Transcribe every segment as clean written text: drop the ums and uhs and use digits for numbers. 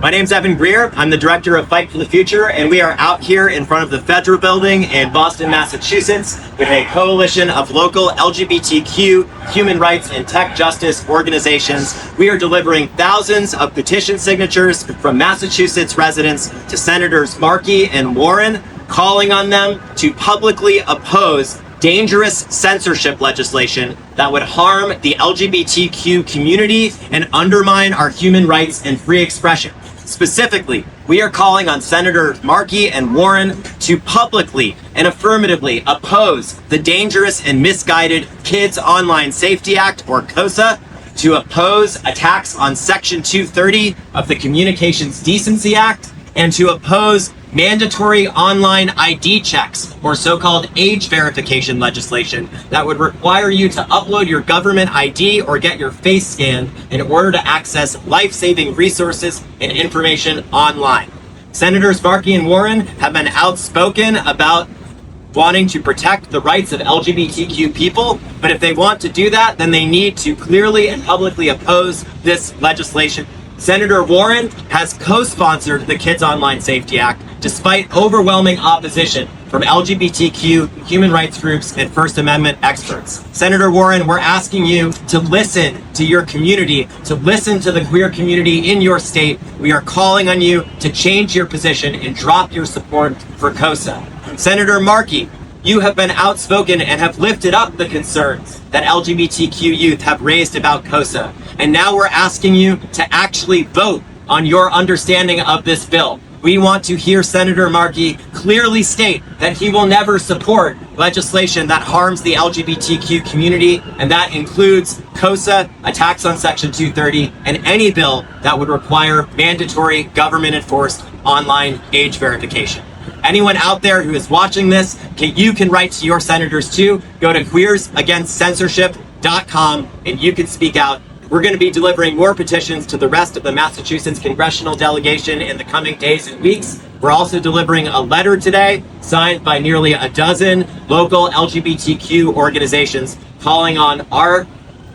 My name's Evan Greer. I'm the director of Fight for the Future, and we are out here in front of the Federal Building in Boston, Massachusetts, with a coalition of local LGBTQ, human rights, and tech justice organizations. We are delivering thousands of petition signatures from Massachusetts residents to Senators Markey and Warren, calling on them to publicly oppose dangerous censorship legislation that would harm the LGBTQ community and undermine our human rights and free expression. Specifically, we are calling on Senator Markey and Warren to publicly and affirmatively oppose the Dangerous and Misguided Kids Online Safety Act, or KOSA, to oppose attacks on Section 230 of the Communications Decency Act, and to oppose mandatory online ID checks, or so-called age verification legislation that would require you to upload your government ID or get your face scanned in order to access life-saving resources and information online. Senators Markey and Warren have been outspoken about wanting to protect the rights of LGBTQ people, but if they want to do that, then they need to clearly and publicly oppose this legislation. Senator Warren has co-sponsored the Kids Online Safety Act despite overwhelming opposition from LGBTQ, human rights groups, and First Amendment experts. Senator Warren, we're asking you to listen to your community, to listen to the queer community in your state. We are calling on you to change your position and drop your support for KOSA. Senator Markey, you have been outspoken and have lifted up the concerns that LGBTQ youth have raised about KOSA. And now we're asking you to actually vote on your understanding of this bill. We want to hear Senator Markey clearly state that he will never support legislation that harms the LGBTQ community, and that includes KOSA, attacks on Section 230, and any bill that would require mandatory government-enforced online age verification. Anyone out there who is watching this, you can write to your senators too. Go to queersagainstcensorship.com and you can speak out. We're going to be delivering more petitions to the rest of the Massachusetts congressional delegation in the coming days and weeks. We're also delivering a letter today signed by nearly a dozen local LGBTQ organizations calling on our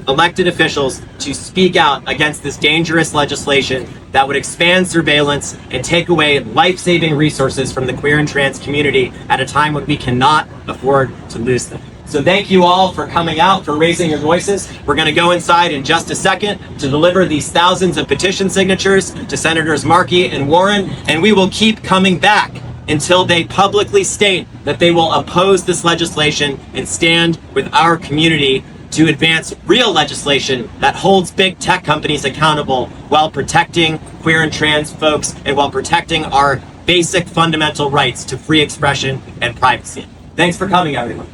elected officials to speak out against this dangerous legislation that would expand surveillance and take away life-saving resources from the queer and trans community at a time when we cannot afford to lose them. So thank you all for coming out, for raising your voices. We're going to go inside in just a second to deliver these thousands of petition signatures to Senators Markey and Warren, and we will keep coming back until they publicly state that they will oppose this legislation and stand with our community to advance real legislation that holds big tech companies accountable while protecting queer and trans folks and while protecting our basic fundamental rights to free expression and privacy. Thanks for coming, everyone.